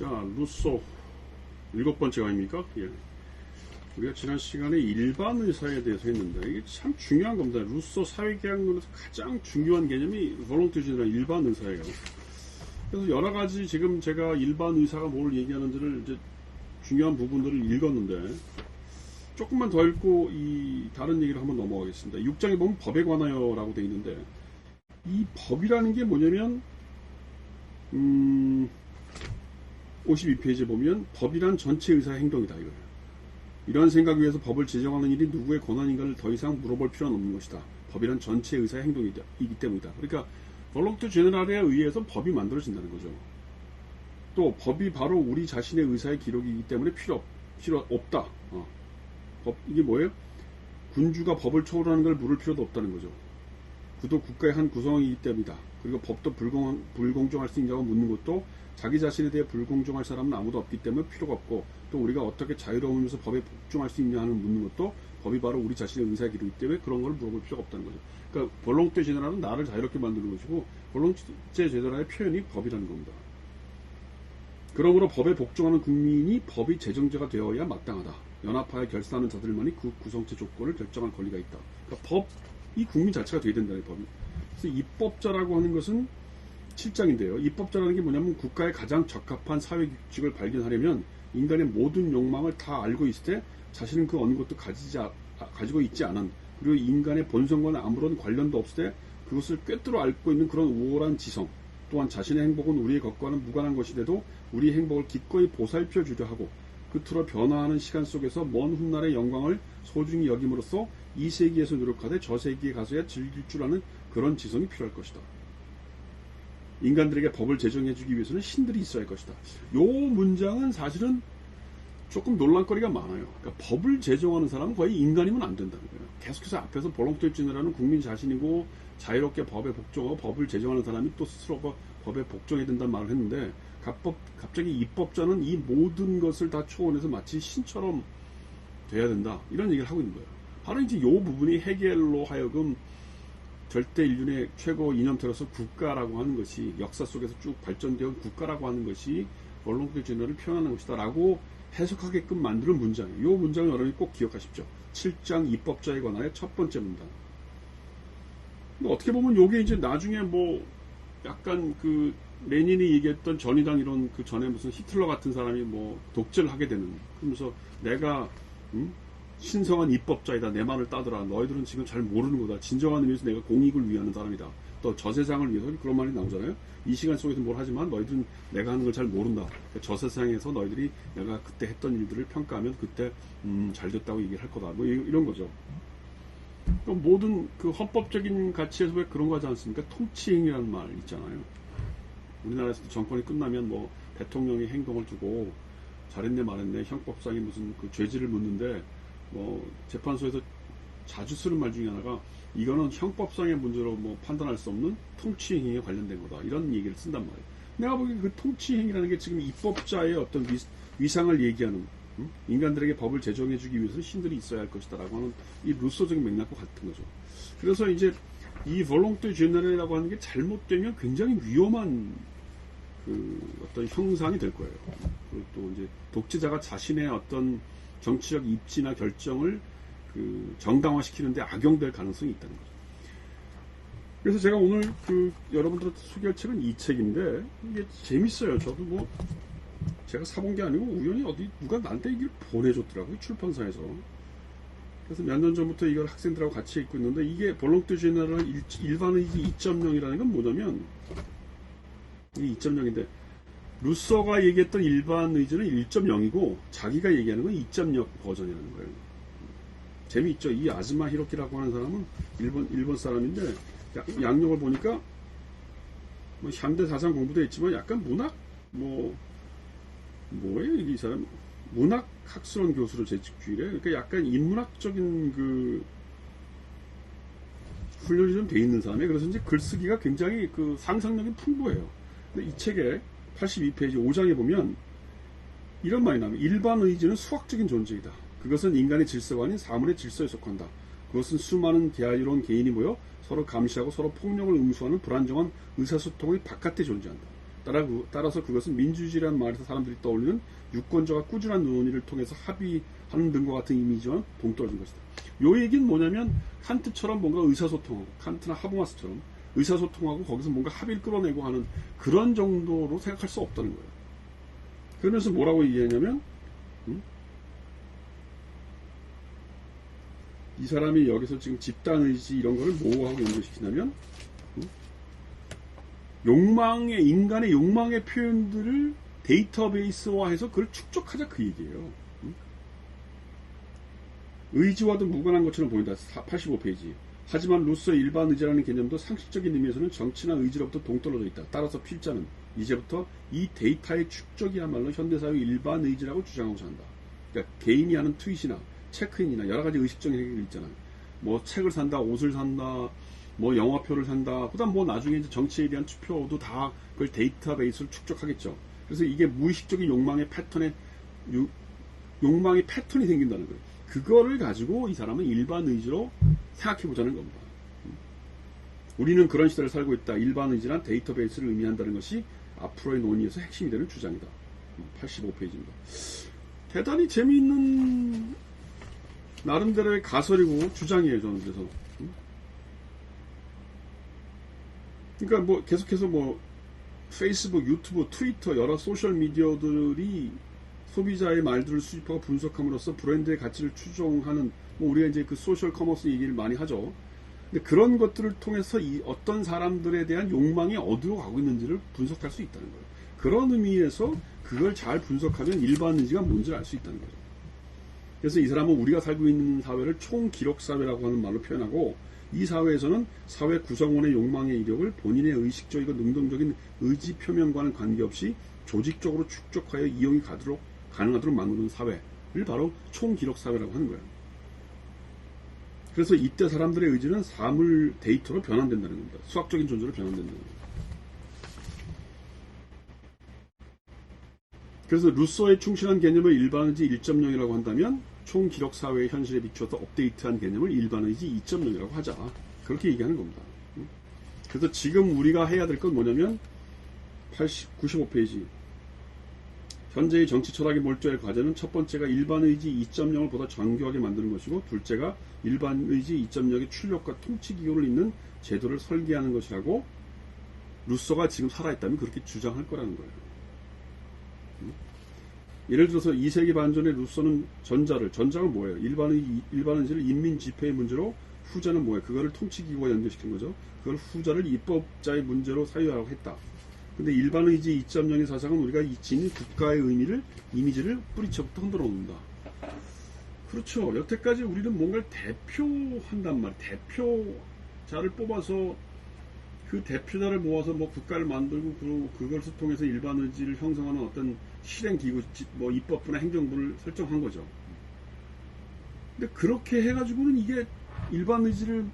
자, 루소 7번째 강의입니까? 예. 우리가 지난 시간에 일반 의사에 대해서 했는데 이게 참 중요한 겁니다. 루소 사회계약론에서 가장 중요한 개념이 볼런티어나 일반 의사예요. 그래서 여러 가지 지금 제가 일반 의사가 뭘 얘기하는지를 이제 중요한 부분들을 읽었는데 조금만 더 읽고 이 다른 얘기를 한번 넘어가겠습니다. 6장에 보면 법에 관하여라고 되어 있는데 이 법이라는 게 뭐냐면 52페이지에 보면 법이란 전체 의사의 행동이다 이거예요. 이러한 생각 위에서 법을 제정하는 일이 누구의 권한인가를 더 이상 물어볼 필요는 없는 것이다. 법이란 전체 의사의 행동이기 때문이다. 그러니까 볼런티어 제너럴에 의해서 법이 만들어진다는 거죠. 또 법이 바로 우리 자신의 의사의 기록이기 때문에 필요 없다. 이게 뭐예요? 군주가 법을 초월하는 걸 물을 필요도 없다는 거죠. 그도 국가의 한 구성이기 때문이다. 그리고 법도 불공정할 수 있냐고 묻는 것도 자기 자신에 대해 불공정할 사람은 아무도 없기 때문에 필요가 없고, 또 우리가 어떻게 자유로우면서 법에 복종할 수 있냐 하는 묻는 것도 법이 바로 우리 자신의 의사의 기록이기 때문에 그런 걸 물어볼 필요가 없다는 거죠. 그러니까 볼런티어 제너럴은 나를 자유롭게 만드는 것이고, 볼런티어 제너럴의 표현이 법이라는 겁니다. 그러므로 법에 복종하는 국민이 법이 제정자가 되어야 마땅하다. 연합하여 결사하는 자들만이 그 구성체 조건을 결정할 권리가 있다. 그러니까 법이 국민 자체가 되어야 된다는 법이. 그래서 입법자라고 하는 것은 7장인데요. 입법자라는 게 뭐냐면 국가에 가장 적합한 사회 규칙을 발견하려면 인간의 모든 욕망을 다 알고 있을 때 자신은 그 어느 것도 가지고 있지 않은, 그리고 인간의 본성과는 아무런 관련도 없을 때 그것을 꿰뚫어 앓고 있는 그런 우월한 지성, 또한 자신의 행복은 우리의 것과는 무관한 것이라도 우리의 행복을 기꺼이 보살펴 주려 하고 끝으로 변화하는 시간 속에서 먼 훗날의 영광을 소중히 여김으로써 이 세기에서 노력하되 저 세기에 가서야 즐길 줄 아는 그런 지성이 필요할 것이다. 인간들에게 법을 제정해주기 위해서는 신들이 있어야 할 것이다. 이 문장은 사실은 조금 논란거리가 많아요. 그러니까 법을 제정하는 사람은 거의 인간이면 안 된다는 거예요. 계속해서 앞에서 볼런티어 제너럴은 국민 자신이고 자유롭게 법에 복종하고, 법을 제정하는 사람이 또 스스로가 법에 복종해야 된다는 말을 했는데, 갑자기 입법자는 이 모든 것을 다 초월해서 마치 신처럼 돼야 된다, 이런 얘기를 하고 있는 거예요. 바로 이제 이 부분이 헤겔로 하여금 절대 인륜의 최고 이념태로서 국가라고 하는 것이, 역사 속에서 쭉 발전되어 국가라고 하는 것이 볼런티어 제너럴을 표현하는 것이다 라고 해석하게끔 만드는 문장이에요. 이 문장을 여러분이 꼭 기억하십시오. 7장 입법자에 관하여 첫 번째 문장. 어떻게 보면 이게 이제 나중에 뭐 약간 그 레닌이 얘기했던 전위당 이론, 그 전에 무슨 히틀러 같은 사람이 뭐 독재를 하게 되는, 그러면서 내가 신성한 입법자이다, 내 말을 따더라, 너희들은 지금 잘 모르는 거다, 진정한 의미에서 내가 공익을 위하는 사람이다, 또 저 세상을 위해서, 그런 말이 나오잖아요. 이 시간 속에서 뭘 하지만 너희들은 내가 하는 걸 잘 모른다, 저 세상에서 너희들이 내가 그때 했던 일들을 평가하면 그때 잘 됐다고 얘기를 할 거다, 뭐 이런 거죠. 모든 그 헌법적인 가치에서 왜 그런 거 하지 않습니까? 통치행위라는 말 있잖아요. 우리나라에서도 정권이 끝나면 뭐 대통령의 행동을 두고 잘했네 말했네, 형법상의 무슨 그 죄질을 묻는데, 뭐 재판소에서 자주 쓰는 말 중에 하나가 이거는 형법상의 문제로 뭐 판단할 수 없는 통치행위에 관련된 거다, 이런 얘기를 쓴단 말이에요. 내가 보기엔 그 통치행위라는 게 지금 입법자의 어떤 위상을 얘기하는, 인간들에게 법을 제정해주기 위해서 신들이 있어야 할 것이다 라고 하는 이 루소적인 맥락과 같은 거죠. 그래서 이제 이 볼런티어 제너럴이라고 하는 게 잘못되면 굉장히 위험한 그 어떤 형상이 될 거예요. 그리고 또 이제 독재자가 자신의 어떤 정치적 입지나 결정을 그 정당화시키는데 악용될 가능성이 있다는 거죠. 그래서 제가 오늘 그 여러분들한테 소개할 책은 이 책인데, 이게 재밌어요. 저도 뭐 제가 사본 게 아니고 우연히 어디 누가 나한테 이걸 보내줬더라고요, 출판사에서. 그래서 몇 년 전부터 이걸 학생들하고 같이 읽고 있는데, 이게 볼런티어 제너럴 일반의지 2.0이라는 건 뭐냐면, 이게 2.0인데 루소가 얘기했던 일반의지는 1.0이고 자기가 얘기하는 건 2.0 버전이라는 거예요. 재미있죠. 이 아즈마 히로키라고 하는 사람은 일본 사람인데, 양력을 보니까 뭐 현대 사상 공부도 했지만 약간 문학 뭐예요 이 사람, 문학학술원 교수로 재직 중이래. 그러니까 약간 인문학적인 그 훈련이 좀 돼 있는 사람이에요. 그래서 이제 글쓰기가 굉장히 그 상상력이 풍부해요. 근데 이 책에 82페이지 5장에 보면 이런 말이 나와요. 일반 의지는 수학적인 존재이다. 그것은 인간의 질서가 아닌 사물의 질서에 속한다. 그것은 수많은 자유로운 개인이 모여 서로 감시하고 서로 폭력을 응수하는 불안정한 의사소통의 바깥에 존재한다. 따라서 그것은 민주주의라는 말에서 사람들이 떠올리는 유권자가 꾸준한 논의를 통해서 합의하는 등과 같은 이미지와 동떨어진 것이다. 요 얘기는 뭐냐면 칸트처럼 뭔가 의사소통하고, 칸트나 하버마스처럼 의사소통하고 거기서 뭔가 합의를 끌어내고 하는 그런 정도로 생각할 수 없다는 거예요. 그러면서 뭐라고 얘기하냐면 이 사람이 여기서 지금 집단의지 이런 거를 뭐하고 연결시키냐면 인간의 욕망의 표현들을 데이터베이스화해서 그걸 축적하자 그 얘기예요. 의지와도 무관한 것처럼 보인다. 85페이지. 하지만 루소의 일반 의지라는 개념도 상식적인 의미에서는 정치나 의지로부터 동떨어져 있다. 따라서 필자는 이제부터 이 데이터의 축적이야말로 현대사회의 일반 의지라고 주장하고자 한다. 그러니까 개인이 하는 트윗이나 체크인이나 여러 가지 의식적인 행위들 있잖아요. 뭐 책을 산다, 옷을 산다, 뭐 영화표를 산다. 그다음 뭐 나중에 이제 정치에 대한 투표도 다 그걸 데이터베이스를 축적하겠죠. 그래서 이게 무의식적인 욕망의 패턴이 생긴다는 거예요. 그거를 가지고 이 사람은 일반 의지로 생각해 보자는 겁니다. 우리는 그런 시대를 살고 있다. 일반 의지란 데이터베이스를 의미한다는 것이 앞으로의 논의에서 핵심이 되는 주장이다. 85페이지입니다. 대단히 재미있는 나름대로의 가설이고 주장이에요. 저는 그래서 그러니까 뭐 계속해서 뭐 페이스북, 유튜브, 트위터 여러 소셜 미디어들이 소비자의 말들을 수집하고 분석함으로써 브랜드의 가치를 추종하는 뭐 우리가 이제 그 소셜 커머스 얘기를 많이 하죠. 근데 그런 것들을 통해서 이 어떤 사람들에 대한 욕망이 어디로 가고 있는지를 분석할 수 있다는 거예요. 그런 의미에서 그걸 잘 분석하면 일반 의지가 뭔지를 알 수 있다는 거죠. 그래서 이 사람은 우리가 살고 있는 사회를 총기록 사회라고 하는 말로 표현하고 이 사회에서는 사회 구성원의 욕망의 이력을 본인의 의식적이고 능동적인 의지 표명과는 관계없이 조직적으로 축적하여 이용이 가능하도록 만드는 사회를 바로 총기록 사회라고 하는 거예요. 그래서 이때 사람들의 의지는 사물 데이터로 변환된다는 겁니다. 수학적인 존재로 변환된다는 겁니다. 그래서 루소의 충실한 개념을 일반의지 1.0이라고 한다면 총기록 사회의 현실에 비추어서 업데이트한 개념을 일반의지 2.0이라고 하자. 그렇게 얘기하는 겁니다. 그래서 지금 우리가 해야 될 건 뭐냐면 95페이지 현재의 정치 철학에 몰두할 과제는 첫 번째가 일반의지 2.0을 보다 정교하게 만드는 것이고 둘째가 일반의지 2.0의 출력과 통치기호를 잇는 제도를 설계하는 것이라고 루소가 지금 살아있다면 그렇게 주장할 거라는 거예요. 예를 들어서 2세기 반전의 루소는 전자가 뭐예요? 일반의지를 인민집회의 문제로 후자는 뭐예요? 그거를 통치기구와 연결시킨 거죠. 그걸 후자를 입법자의 문제로 사유하라고 했다. 근데 일반의지 2.0의 사상은 우리가 지닌 국가의 이미지를 뿌리쳐부터 흔들어 놓는다. 그렇죠. 여태까지 우리는 뭔가를 대표한단 말이에요. 대표자를 뽑아서 그 대표자를 모아서 뭐 국가를 만들고 그것을 통해서 일반의지를 형성하는 어떤 실행기구, 뭐 입법부나 행정부를 설정한 거죠. 근데 그렇게 해가지고는 이게 일반의지를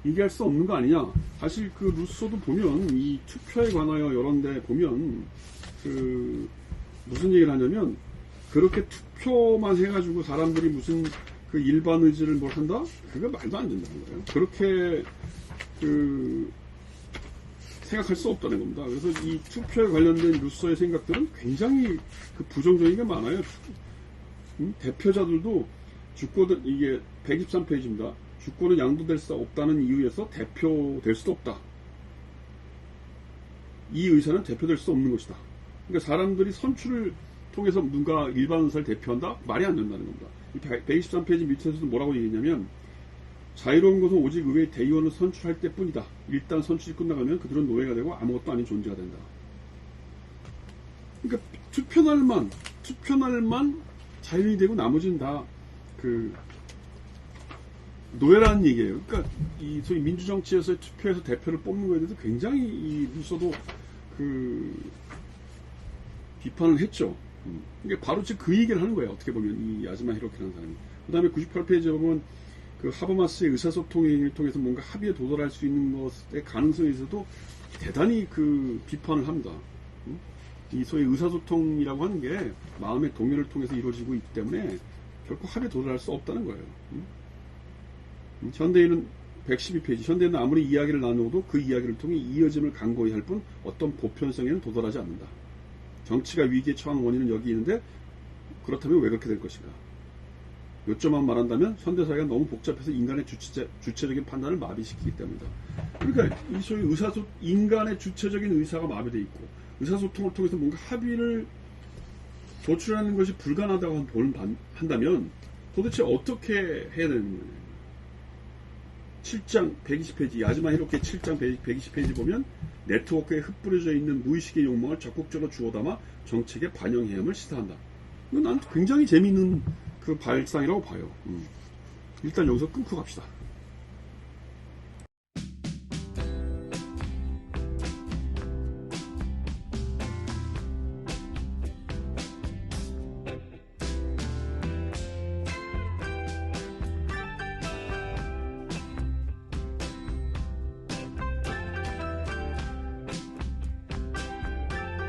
얘기할 수 없는 거 아니냐. 사실 그 루소도 보면 이 투표에 관하여 이런 데 보면 그 무슨 얘기를 하냐면 그렇게 투표만 해가지고 사람들이 무슨 그 일반의지를 뭘 한다? 그거 말도 안 된다는 거예요. 그렇게 생각할 수 없다는 겁니다. 그래서 이 투표에 관련된 루소의 생각들은 굉장히 부정적인 게 많아요. 대표자들도 주권은 이게 123페이지입니다. 주권은 양도될 수 없다는 이유에서 대표될 수도 없다. 이 의사는 대표될 수 없는 것이다. 그러니까 사람들이 선출을 통해서 누가 일반 의사를 대표한다? 말이 안 된다는 겁니다. 123페이지 밑에서도 뭐라고 얘기했냐면 자유로운 것은 오직 의회의 대의원을 선출할 때뿐이다. 일단 선출이 끝나가면 그들은 노예가 되고 아무것도 아닌 존재가 된다. 그러니까 투표날만 자유인이 되고 나머지는 다 노예라는 얘기예요. 그러니까 이 소위 민주정치에서 투표해서 대표를 뽑는 거에 대해서 굉장히 이 루소도 비판을 했죠. 그러니까 바로 지금 그 얘기를 하는 거예요. 어떻게 보면 이 야즈마 히로키라는 사람이. 그 다음에 98페이지에 보면 그 하버마스의 의사소통을 통해서 뭔가 합의에 도달할 수 있는 것의 가능성에 있어도 대단히 비판을 합니다. 이 소위 의사소통이라고 하는 게 마음의 동요를 통해서 이루어지고 있기 때문에 결코 합의에 도달할 수 없다는 거예요. 현대인은 112페이지. 현대는 아무리 이야기를 나누어도 그 이야기를 통해 이어짐을 강구히 할 뿐 어떤 보편성에는 도달하지 않는다. 정치가 위기에 처한 원인은 여기 있는데 그렇다면 왜 그렇게 될 것인가? 요점만 말한다면 현대사회가 너무 복잡해서 인간의 주체적인 판단을 마비시키기 때문이다. 그러니까 이 소위 인간의 주체적인 의사가 마비되어 있고 의사소통을 통해서 뭔가 합의를 도출하는 것이 불가능하다고 한다면 도대체 어떻게 해야 되는 거예요? 7장 120페이지 야즈마 히로케 7장 120페이지 보면 네트워크에 흩뿌려져 있는 무의식의 욕망을 적극적으로 주워담아 정책에 반영해야 함을 시사한다. 이건 난 굉장히 재미있는 그 발상이라고 봐요. 일단 여기서 끊고 갑시다.